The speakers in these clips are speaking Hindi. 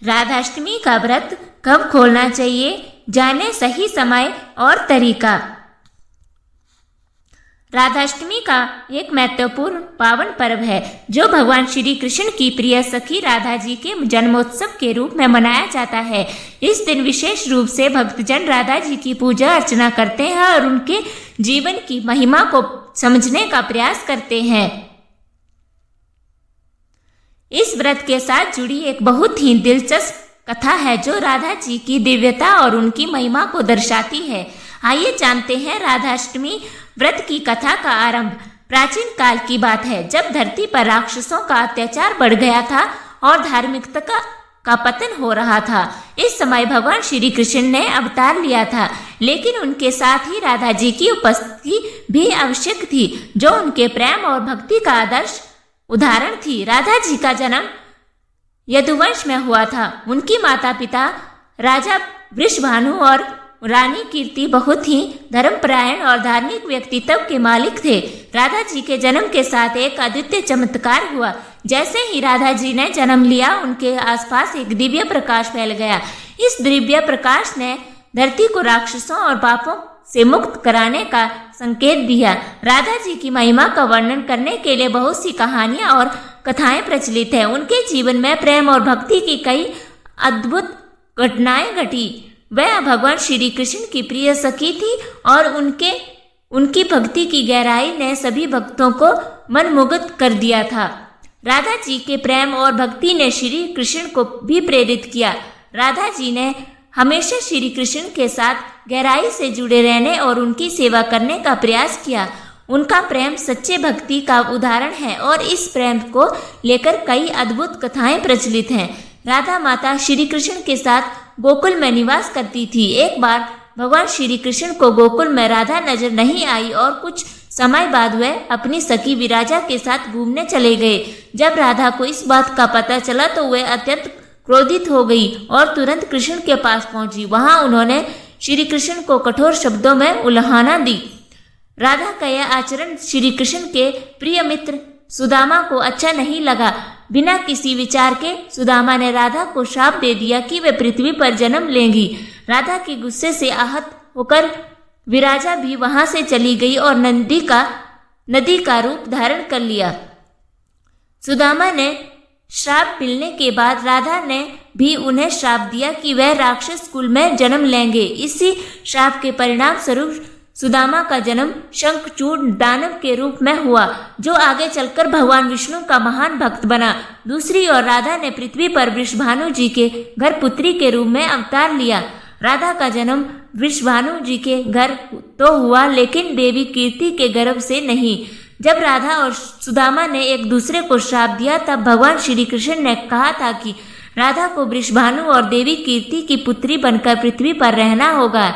राधाष्टमी का व्रत कब खोलना चाहिए, जाने सही समय और तरीका। राधाष्टमी का एक महत्वपूर्ण पावन पर्व है जो भगवान श्री कृष्ण की प्रिय सखी राधा जी के जन्मोत्सव के रूप में मनाया जाता है। इस दिन विशेष रूप से भक्तजन राधा जी की पूजा अर्चना करते हैं और उनके जीवन की महिमा को समझने का प्रयास करते हैं। इस व्रत के साथ जुड़ी एक बहुत ही दिलचस्प कथा है जो राधा जी की दिव्यता और उनकी महिमा को दर्शाती है। आइए जानते हैं राधाष्टमी व्रत की कथा का आरंभ। प्राचीन काल की बात है जब धरती पर राक्षसों का अत्याचार बढ़ गया था और धार्मिकता का पतन हो रहा था। इस समय भगवान श्री कृष्ण ने अवतार लिया था, लेकिन उनके साथ ही राधा जी की उपस्थिति भी आवश्यक थी जो उनके प्रेम और भक्ति का आदर्श उदाहरण थी। राधा जी का जन्म यदुवंश में हुआ था। उनकी माता पिता राजा वृषभानु और रानी कीर्ति बहुत ही धर्मपरायण और धार्मिक व्यक्तित्व के मालिक थे। राधा जी के जन्म के साथ एक अद्वितीय चमत्कार हुआ। जैसे ही राधा जी ने जन्म लिया, उनके आसपास एक दिव्य प्रकाश फैल गया। इस दिव्य प्रकाश ने धरती को राक्षसों और पापों से मुक्त कराने का संकेत दिया। राधा जी की महिमा का वर्णन करने के लिए बहुत सी कहानियां और कथाएं प्रचलित हैं। उनके जीवन में प्रेम और भक्ति की कई अद्भुत घटनाएं घटी। वह भगवान श्री कृष्ण की प्रिय सखी थी और उनकी भक्ति की गहराई ने सभी भक्तों को मनमुग्ध कर दिया था। राधा जी के प्रेम और भक्ति ने श्री कृष्ण को भी प्रेरित किया। राधा जी ने हमेशा श्री कृष्ण के साथ गहराई से जुड़े रहने और उनकी सेवा करने का प्रयास किया। उनका प्रेम सच्चे भक्ति का उदाहरण है और इस प्रेम को लेकर कई अद्भुत कथाएं प्रचलित हैं। राधा माता श्री कृष्ण के साथ गोकुल में निवास करती थी। एक बार भगवान श्री कृष्ण को गोकुल में राधा नजर नहीं आई और कुछ समय बाद वह अपनी सखी विराजा के साथ घूमने चले गए। जब राधा को इस बात का पता चला तो वह अत्यंत क्रोधित हो गई और तुरंत कृष्ण के पास पहुंची। वहां उन्होंने श्री कृष्ण को कठोर शब्दों में उल्हाना दी। राधा का यह आचरण श्री कृष्ण के प्रिय मित्र सुदामा को अच्छा नहीं लगा। बिना किसी विचार के सुदामा ने राधा को श्राप दे दिया कि वे पृथ्वी पर जन्म लेंगी। राधा के गुस्से से आहत होकर विराजा भी वहां से चली गई और नदी का रूप धारण कर लिया। सुदामा ने श्राप मिलने के बाद राधा ने भी उन्हें श्राप दिया कि वह राक्षस कुल में जन्म लेंगे। इसी श्राप के परिणाम स्वरूप सुदामा का जन्म शंखचूड़ दानव के रूप में हुआ, जो आगे चलकर भगवान विष्णु का महान भक्त बना। दूसरी ओर राधा ने पृथ्वी पर वृषभानु जी के घर पुत्री के रूप में अवतार लिया। राधा का जन्म वृषभानु जी के घर तो हुआ, लेकिन देवी कीर्ति के गर्भ से नहीं। जब राधा और सुदामा ने एक दूसरे को श्राप दिया तब भगवान श्री कृष्ण ने कहा था कि राधा को वृषभानु और देवी कीर्ति की पुत्री बनकर पृथ्वी पर रहना होगा।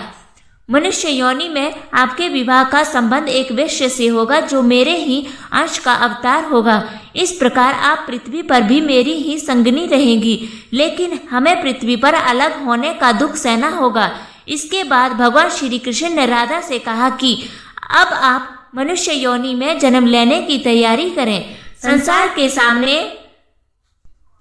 मनुष्य योनि में आपके विवाह का संबंध एक वैश्य से होगा जो मेरे ही अंश का अवतार होगा। इस प्रकार आप पृथ्वी पर भी मेरी ही संगनी रहेंगी, लेकिन हमें पृथ्वी पर अलग होने का दुख सहना होगा। इसके बाद भगवान श्री कृष्ण ने राधा से कहा कि अब आप मनुष्य योनि में जन्म लेने की तैयारी करें। संसार के सामने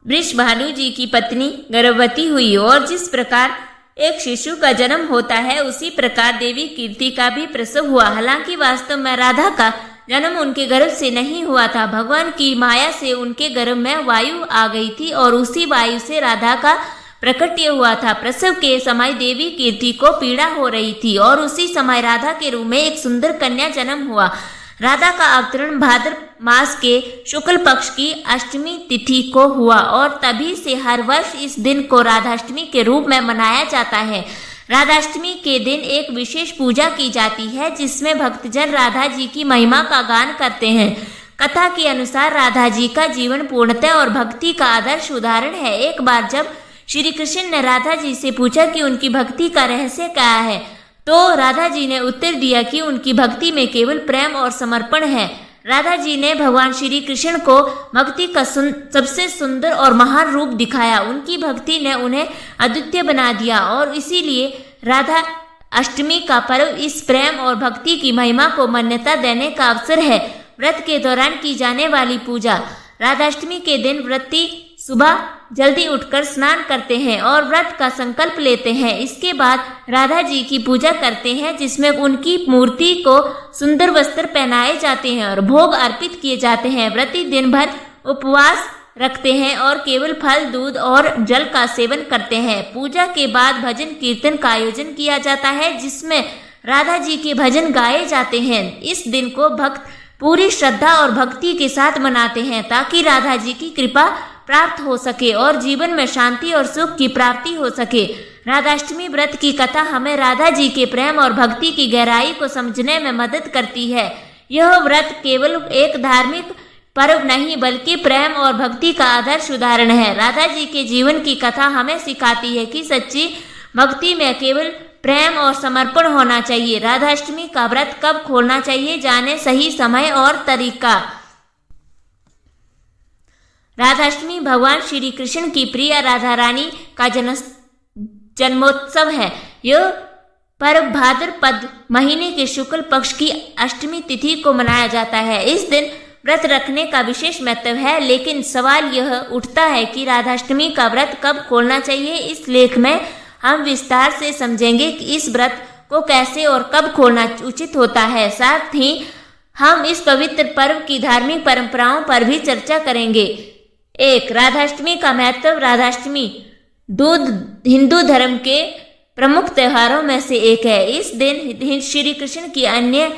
वृषभानु जी की पत्नी गर्भवती हुई और जिस प्रकार एक शिशु का जन्म होता है उसी प्रकार देवी कीर्ति का भी प्रसव हुआ। हालांकि वास्तव में राधा का जन्म उनके गर्भ से नहीं हुआ था। भगवान की माया से उनके गर्भ में वायु आ गई थी और उसी वायु से राधा का प्रकट्य हुआ था। प्रसव के समय देवी कीर्ति को पीड़ा हो रही थी और उसी समय राधा के रूप में एक सुंदर कन्या जन्म हुआ। राधा का अवतरण भाद्र मास के शुक्ल पक्ष की अष्टमी तिथि को हुआ और तभी से हर वर्ष इस दिन को राधाष्टमी के रूप में मनाया जाता है। राधाष्टमी के दिन एक विशेष पूजा की जाती है जिसमें भक्तजन राधा जी की महिमा का गान करते हैं। कथा के अनुसार राधा जी का जीवन पूर्णता और भक्ति का आदर्श उदाहरण है। एक बार जब श्री कृष्ण ने राधा जी से पूछा कि उनकी भक्ति का रहस्य क्या है, तो राधा जी ने उत्तर दिया कि उनकी भक्ति में केवल प्रेम और समर्पण है। राधा जी ने भगवान श्री कृष्ण को भक्ति का सबसे सुंदर और महान रूप दिखाया। उनकी भक्ति ने उन्हें अद्वितीय बना दिया और इसीलिए राधा अष्टमी का पर्व इस प्रेम और भक्ति की महिमा को मान्यता देने का अवसर है। व्रत के दौरान की जाने वाली पूजा। राधाष्टमी के दिन व्रती सुबह जल्दी उठकर स्नान करते हैं और व्रत का संकल्प लेते हैं। इसके बाद राधा जी की पूजा करते हैं, जिसमें उनकी मूर्ति को सुंदर वस्त्र पहनाए जाते हैं और भोग अर्पित किए जाते हैं। व्रती दिन भर उपवास रखते हैं और केवल फल, दूध और जल का सेवन करते हैं। पूजा के बाद भजन कीर्तन का आयोजन किया जाता है, जिसमें राधा जी के भजन गाए जाते हैं। इस दिन को भक्त पूरी श्रद्धा और भक्ति के साथ मनाते हैं, ताकि राधा जी की कृपा प्राप्त हो सके और जीवन में शांति और सुख की प्राप्ति हो सके। राधाष्टमी व्रत की कथा हमें राधा जी के प्रेम और भक्ति की गहराई को समझने में मदद करती है। यह व्रत केवल एक धार्मिक पर्व नहीं, बल्कि प्रेम और भक्ति का आदर्श उदाहरण है। राधा जी के जीवन की कथा हमें सिखाती है कि सच्ची भक्ति में केवल प्रेम और समर्पण होना चाहिए। राधाष्टमी का व्रत कब खोलना चाहिए, जाने सही समय और तरीका। राधाष्टमी भगवान श्री कृष्ण की प्रिय राधा रानी का जन्मोत्सव है। यह पर्व भाद्रपद महीने के शुक्ल पक्ष की अष्टमी तिथि को मनाया जाता है। इस दिन व्रत रखने का विशेष महत्व है, लेकिन सवाल यह उठता है कि राधाष्टमी का व्रत कब खोलना चाहिए। इस लेख में हम विस्तार से समझेंगे कि इस व्रत को कैसे और कब खोलना उचित होता है। साथ ही हम इस पवित्र पर्व की धार्मिक परंपराओं पर भी चर्चा करेंगे। 1. राधाष्टमी का महत्व। राधाष्टमी हिंदू धर्म के प्रमुख त्योहारों में से एक है। इस दिन श्री कृष्ण की अन्य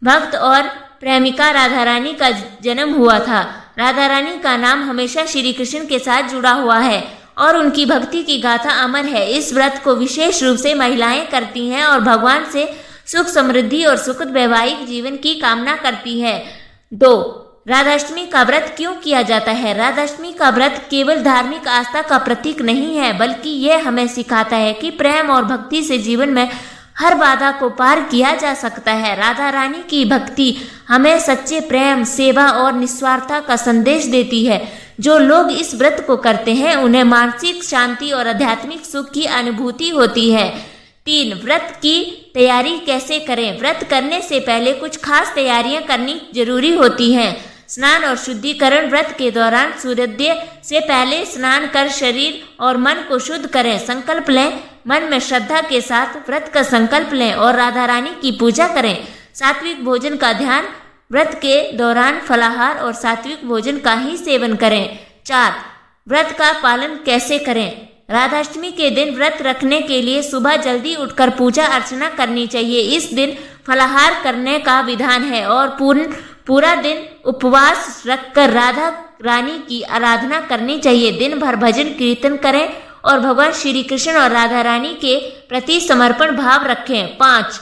भक्त और प्रेमिका राधा रानी का जन्म हुआ था। राधा रानी का नाम हमेशा श्री कृष्ण के साथ जुड़ा हुआ है और उनकी भक्ति की गाथा अमर है। इस व्रत को विशेष रूप से महिलाएं करती हैं और भगवान से सुख, समृद्धि और सुखद वैवाहिक जीवन की कामना करती है। 2. राधाष्टमी का व्रत क्यों किया जाता है। राधाष्टमी का व्रत केवल धार्मिक आस्था का प्रतीक नहीं है, बल्कि यह हमें सिखाता है कि प्रेम और भक्ति से जीवन में हर बाधा को पार किया जा सकता है। राधा रानी की भक्ति हमें सच्चे प्रेम, सेवा और निस्वार्थता का संदेश देती है। जो लोग इस व्रत को करते हैं, उन्हें मानसिक शांति और आध्यात्मिक सुख की अनुभूति होती है। 3. व्रत की तैयारी कैसे करें। व्रत करने से पहले कुछ खास तैयारियां करनी जरूरी होती हैं। स्नान और शुद्धिकरण। व्रत के दौरान सूर्योदय से पहले स्नान कर शरीर और मन को शुद्ध करें। संकल्प लें। मन में श्रद्धा के साथ व्रत का संकल्प लें और राधा रानी की पूजा करें। सात्विक भोजन का ध्यान। व्रत के दौरान फलाहार और सात्विक भोजन का ही सेवन करें। 4. व्रत का पालन कैसे करें। राधाष्टमी के दिन व्रत रखने के लिए सुबह जल्दी उठकर पूजा अर्चना करनी चाहिए। इस दिन फलाहार करने का विधान है और पूरा दिन उपवास रखकर राधा रानी की आराधना करनी चाहिए। दिन भर भजन कीर्तन करें और भगवान श्री कृष्ण और राधा रानी के प्रति समर्पण भाव रखें। 5.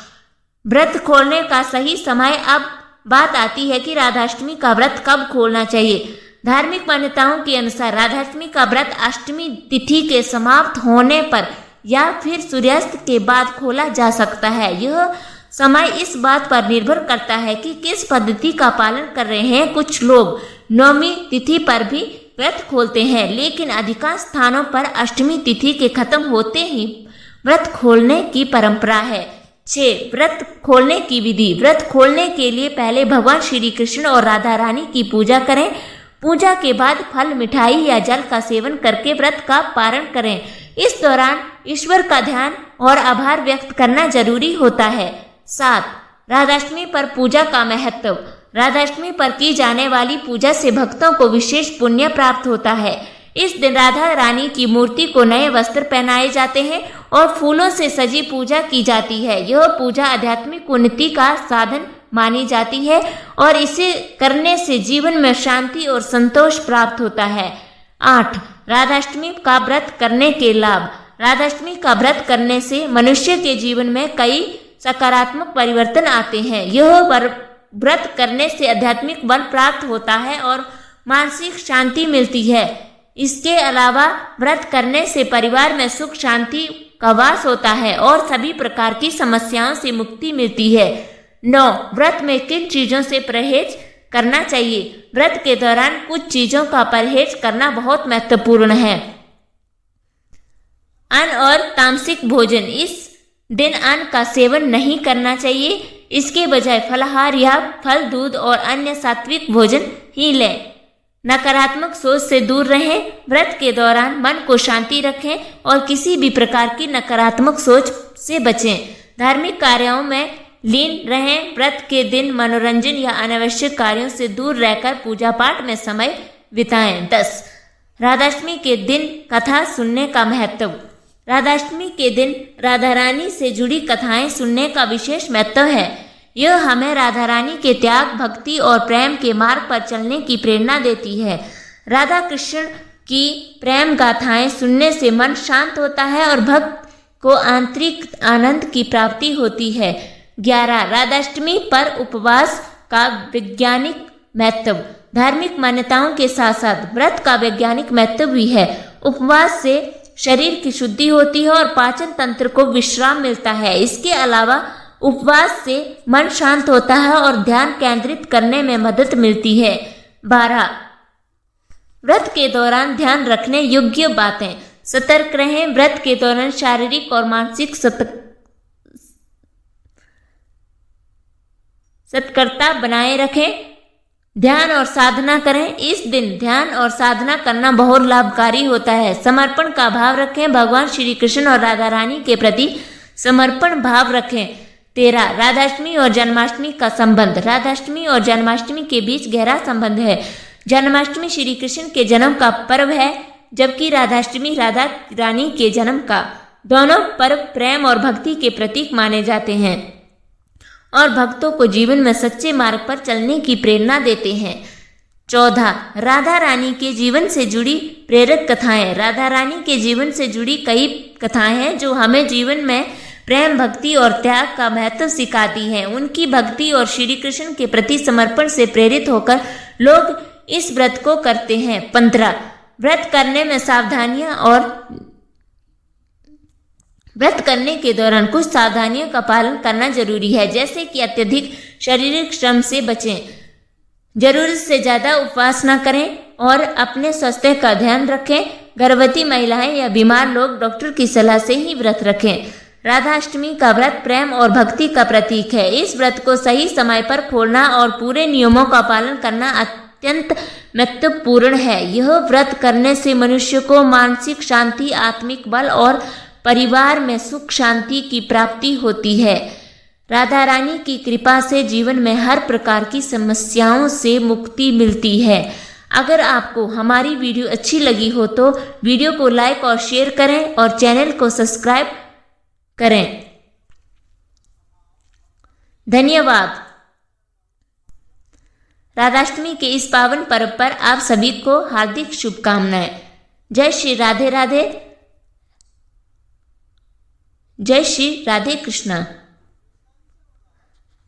व्रत खोलने का सही समय। अब बात आती है कि राधाष्टमी का व्रत कब खोलना चाहिए। धार्मिक मान्यताओं के अनुसार राधाष्टमी का व्रत अष्टमी तिथि के समाप्त होने पर या फिर सूर्यास्त के बाद खोला जा सकता है। यह समय इस बात पर निर्भर करता है कि किस पद्धति का पालन कर रहे हैं। कुछ लोग नौमी तिथि पर भी व्रत खोलते हैं, लेकिन अधिकांश स्थानों पर अष्टमी तिथि के खत्म होते ही व्रत खोलने की परंपरा है। 6. व्रत खोलने की विधि। व्रत खोलने के लिए पहले भगवान श्री कृष्ण और राधा रानी की पूजा करें। पूजा के बाद फल, मिठाई या जल का सेवन करके व्रत का पारण करें। इस दौरान ईश्वर का ध्यान और आभार व्यक्त करना जरूरी होता है। 7. राधाष्टमी पर पूजा का महत्व। राधाष्टमी पर की जाने वाली पूजा से भक्तों को विशेष पुण्य प्राप्त होता है। इस दिन राधा रानी की मूर्ति को नए वस्त्र पहनाए जाते हैं और फूलों से सजी पूजा की जाती है। यह पूजा आध्यात्मिक उन्नति का साधन मानी जाती है और इसे करने से जीवन में शांति और संतोष प्राप्त होता है। 8. राधाष्टमी का व्रत करने के लाभ। राधाष्टमी का व्रत करने से मनुष्य के जीवन में कई सकारात्मक परिवर्तन आते हैं। यह व्रत करने से आध्यात्मिक बल प्राप्त होता है और मानसिक शांति मिलती है। इसके अलावा व्रत करने से परिवार में सुख शांति का वास होता है और सभी प्रकार की समस्याओं से मुक्ति मिलती है। 9. व्रत में किन चीजों से परहेज करना चाहिए। व्रत के दौरान कुछ चीजों का परहेज करना बहुत महत्वपूर्ण है। अन्न और तामसिक भोजन। इस दिन अन्न का सेवन नहीं करना चाहिए। इसके बजाय फलाहार या फल, दूध और अन्य सात्विक भोजन ही लें। नकारात्मक सोच से दूर रहें। व्रत के दौरान मन को शांति रखें और किसी भी प्रकार की नकारात्मक सोच से बचें। धार्मिक कार्यों में लीन रहें। व्रत के दिन मनोरंजन या अनावश्यक कार्यों से दूर रहकर पूजा पाठ में समय बिताएं। 10. राधाष्टमी के दिन कथा सुनने का महत्व। राधाष्टमी के दिन राधा रानी से जुड़ी कथाएं सुनने का विशेष महत्व है। यह हमें राधा रानी के त्याग, भक्ति और प्रेम के मार्ग पर चलने की प्रेरणा देती है। राधा कृष्ण की प्रेम गाथाएं सुनने से मन शांत होता है और भक्त को आंतरिक आनंद की प्राप्ति होती है। 11. राधाष्टमी पर उपवास का वैज्ञानिक महत्व। धार्मिक मान्यताओं के साथ साथ व्रत का वैज्ञानिक महत्व भी है। उपवास से शरीर की शुद्धि होती है और पाचन तंत्र को विश्राम मिलता है। इसके अलावा उपवास से मन शांत होता है और ध्यान केंद्रित करने में मदद मिलती है। 12. व्रत के दौरान ध्यान रखने योग्य बातें। सतर्क रहें। व्रत के दौरान शारीरिक और मानसिक सतर्कता बनाए रखें। ध्यान और साधना करें। इस दिन ध्यान और साधना करना बहुत लाभकारी होता है। समर्पण का भाव रखें। भगवान श्री कृष्ण और राधा रानी के प्रति समर्पण भाव रखें। 13. राधाष्टमी और जन्माष्टमी का संबंध। राधाष्टमी और जन्माष्टमी के बीच गहरा संबंध है। जन्माष्टमी श्री कृष्ण के जन्म का पर्व है, जबकि राधाष्टमी राधा रानी के जन्म का। दोनों पर्व प्रेम और भक्ति के प्रतीक माने जाते हैं और भक्तों को जीवन में सच्चे मार्ग पर चलने की प्रेरणा देते हैं। 14. राधा रानी के जीवन से जुड़ी प्रेरक कथाएं। राधा रानी के जीवन से जुड़ी कई कथाएं हैं जो हमें जीवन में प्रेम, भक्ति और त्याग का महत्व सिखाती हैं। उनकी भक्ति और श्री कृष्ण के प्रति समर्पण से प्रेरित होकर लोग इस व्रत को करते हैं। 15. व्रत करने में सावधानियां और व्रत करने के दौरान कुछ सावधानियों का पालन करना जरूरी है, जैसे कि अत्यधिक शारीरिक श्रम से बचें, जरूरत से ज़्यादा उपवास न करें और अपने स्वास्थ्य का ध्यान रखें। गर्भवती महिलाएं या बीमार लोग डॉक्टर की सलाह से ही व्रत रखें। राधाष्टमी का व्रत प्रेम और भक्ति का प्रतीक है। इस व्रत को सही समय पर खोलना और पूरे नियमों का पालन करना अत्यंत महत्वपूर्ण है। यह व्रत करने से मनुष्य को मानसिक शांति, आत्मिक बल और परिवार में सुख शांति की प्राप्ति होती है। राधा रानी की कृपा से जीवन में हर प्रकार की समस्याओं से मुक्ति मिलती है। अगर आपको हमारी वीडियो अच्छी लगी हो तो वीडियो को लाइक और शेयर करें और चैनल को सब्सक्राइब करें। धन्यवाद। राधाष्टमी के इस पावन पर्व पर आप सभी को हार्दिक शुभकामनाएं। जय श्री राधे राधे। जय श्री राधे कृष्णा।